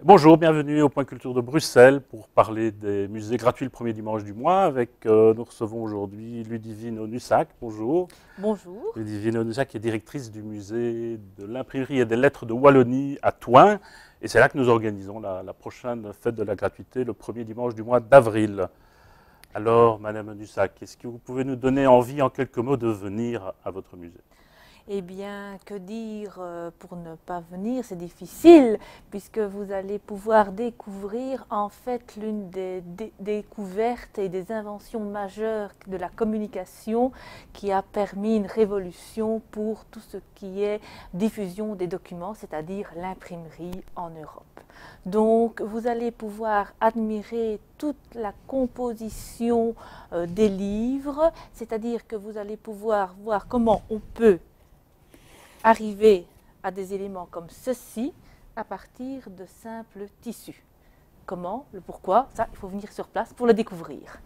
Bonjour, bienvenue au Point Culture de Bruxelles pour parler des musées gratuits le premier dimanche du mois. Nous recevons aujourd'hui Ludivine Onussac. Bonjour. Bonjour. Ludivine Onussac est directrice du musée de l'imprimerie et des lettres de Wallonie à Thoin. Et c'est là que nous organisons la prochaine fête de la gratuité le premier dimanche du mois d'avril. Alors, Madame Onussac, est-ce que vous pouvez nous donner envie en quelques mots de venir à votre musée? Eh bien, que dire pour ne pas venir? C'est difficile puisque vous allez pouvoir découvrir en fait l'une des découvertes et des inventions majeures de la communication qui a permis une révolution pour tout ce qui est diffusion des documents, c'est-à-dire l'imprimerie en Europe. Donc, vous allez pouvoir admirer toute la composition des livres, c'est-à-dire que vous allez pouvoir voir comment on peut arriver à des éléments comme ceci à partir de simples tissus. Comment, le pourquoi, ça, il faut venir sur place pour le découvrir.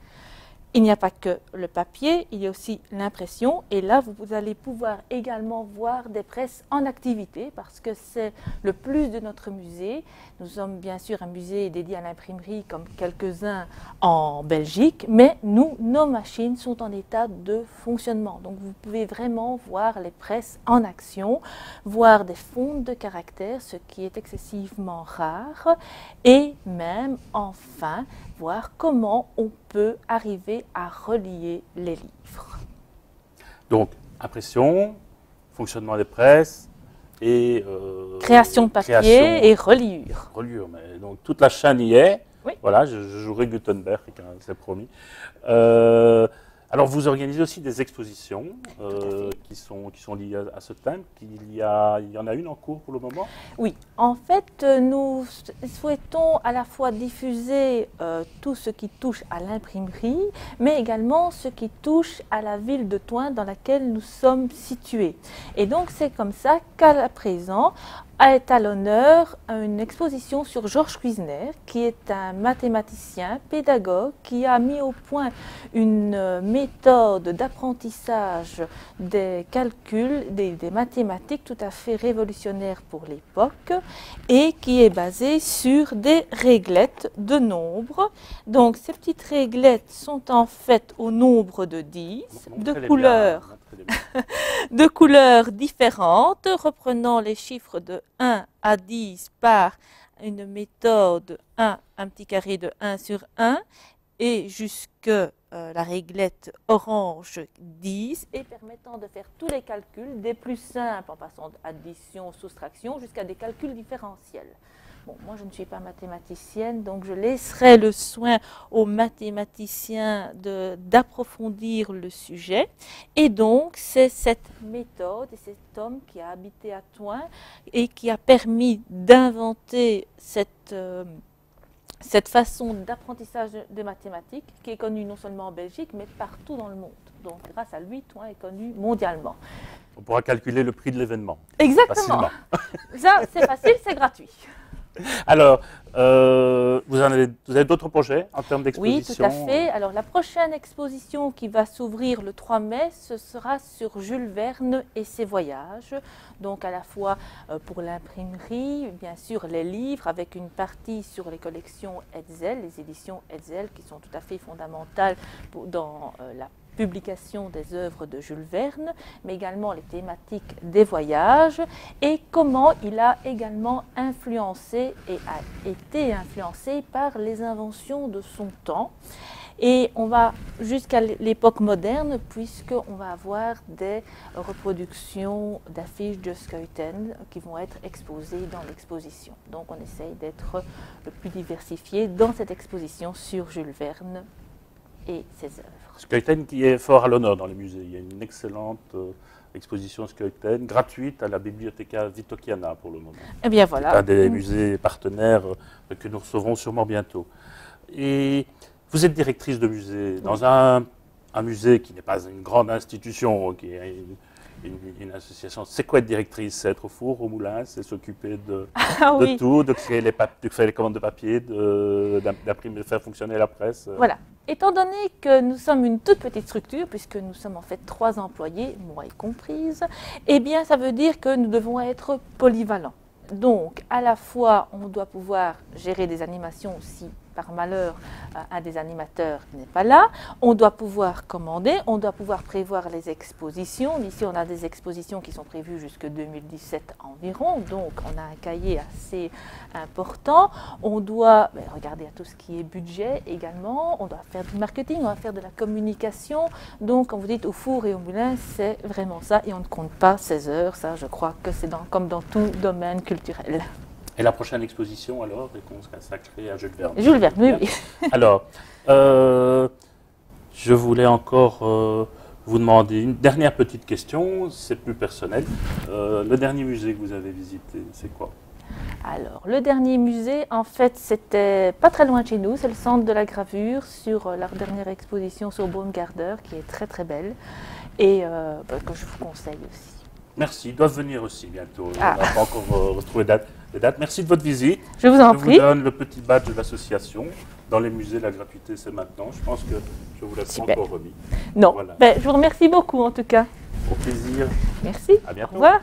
Il n'y a pas que le papier, il y a aussi l'impression et là vous allez pouvoir également voir des presses en activité parce que c'est le plus de notre musée. Nous sommes bien sûr un musée dédié à l'imprimerie comme quelques-uns en Belgique, mais nos machines sont en état de fonctionnement. Donc vous pouvez vraiment voir les presses en action, voir des fontes de caractères, ce qui est excessivement rare, et même enfin voir comment on peut arriver à relier les livres. Donc, impression, fonctionnement des presses et création de papier et reliure. Reliure, mais donc toute la chaîne y est. Oui. Voilà, je jouerai Gutenberg, c'est promis. Alors, vous organisez aussi des expositions qui sont liées à ce thème. Il y en a une en cours pour le moment? Oui, en fait, nous souhaitons à la fois diffuser tout ce qui touche à l'imprimerie, mais également ce qui touche à la ville de Thoin dans laquelle nous sommes situés. Et donc, c'est comme ça qu'à présent, est à l'honneur une exposition sur Georges Cuisenaire, qui est un mathématicien, pédagogue, qui a mis au point une méthode d'apprentissage des calculs, des mathématiques tout à fait révolutionnaire pour l'époque et qui est basée sur des réglettes de nombres. Donc ces petites réglettes sont en fait au nombre de 10, de couleurs différentes, reprenant les chiffres de 1 à 10 par une méthode 1, un petit carré de 1 sur 1, et jusque la réglette orange 10, et permettant de faire tous les calculs, des plus simples en passant d'addition, soustraction, jusqu'à des calculs différentiels. Bon, moi, je ne suis pas mathématicienne, donc je laisserai le soin aux mathématiciens d'approfondir le sujet. Et donc, c'est cette méthode et cet homme qui a habité à Thoin et qui a permis d'inventer cette façon d'apprentissage de mathématiques qui est connue non seulement en Belgique, mais partout dans le monde. Donc, grâce à lui, Thoin est connu mondialement. On pourra calculer le prix de l'événement. Exactement. Ça, c'est facile, c'est gratuit. Alors, vous avez d'autres projets en termes d'exposition? Oui, tout à fait. Alors, la prochaine exposition qui va s'ouvrir le 3 mai, ce sera sur Jules Verne et ses voyages. Donc, à la fois pour l'imprimerie, bien sûr, les livres, avec une partie sur les collections Hetzel, les éditions Hetzel, qui sont tout à fait fondamentales dans la publication des œuvres de Jules Verne, mais également les thématiques des voyages et comment il a également influencé et a été influencé par les inventions de son temps. Et on va jusqu'à l'époque moderne, puisqu'on va avoir des reproductions d'affiches de Schouten qui vont être exposées dans l'exposition. Donc on essaye d'être le plus diversifié dans cette exposition sur Jules Verne et ses œuvres. Schouten qui est fort à l'honneur dans les musées. Il y a une excellente exposition Schouten gratuite à la Bibliotheca Wittokiana pour le moment. Eh bien voilà. C'est un des musées partenaires que nous recevrons sûrement bientôt. Et vous êtes directrice de musée dans un musée qui n'est pas une grande institution, qui est une association. C'est quoi être directrice? C'est être au four, au moulin, c'est s'occuper de tout, de créer les commandes de papier, d'imprimer, de faire fonctionner la presse. Voilà. Étant donné que nous sommes une toute petite structure, puisque nous sommes en fait 3 employés, moi y comprise, eh bien ça veut dire que nous devons être polyvalents. Donc, à la fois, on doit pouvoir gérer des animations si, par malheur, un des animateurs n'est pas là. On doit pouvoir commander, on doit pouvoir prévoir les expositions. Ici, on a des expositions qui sont prévues jusque 2017 environ, donc on a un cahier assez important. On doit regarder à tout ce qui est budget également. On doit faire du marketing, on va faire de la communication. Donc, quand vous dites au four et au moulin, c'est vraiment ça. Et on ne compte pas 16 heures. Ça, je crois que c'est comme dans tout domaine culturel. Et la prochaine exposition, alors, est consacrée à Jules Verne. Jules Verne, oui, oui. Alors, je voulais encore vous demander une dernière petite question, c'est plus personnel. Le dernier musée que vous avez visité, c'est quoi? Alors, le dernier musée, en fait, c'était pas très loin de chez nous, c'est le centre de la gravure sur leur dernière exposition sur Baumgartner, qui est très très belle et que je vous conseille aussi. Merci, ils doivent venir aussi bientôt. On n'a pas encore retrouvé les dates. Merci de votre visite. Je vous en prie. Je vous donne le petit badge de l'association. Dans les musées, la gratuité, c'est maintenant. Je pense que je vous laisse pas encore remis. Non, voilà. Je vous remercie beaucoup en tout cas. Au plaisir. Merci. À bientôt. Au revoir.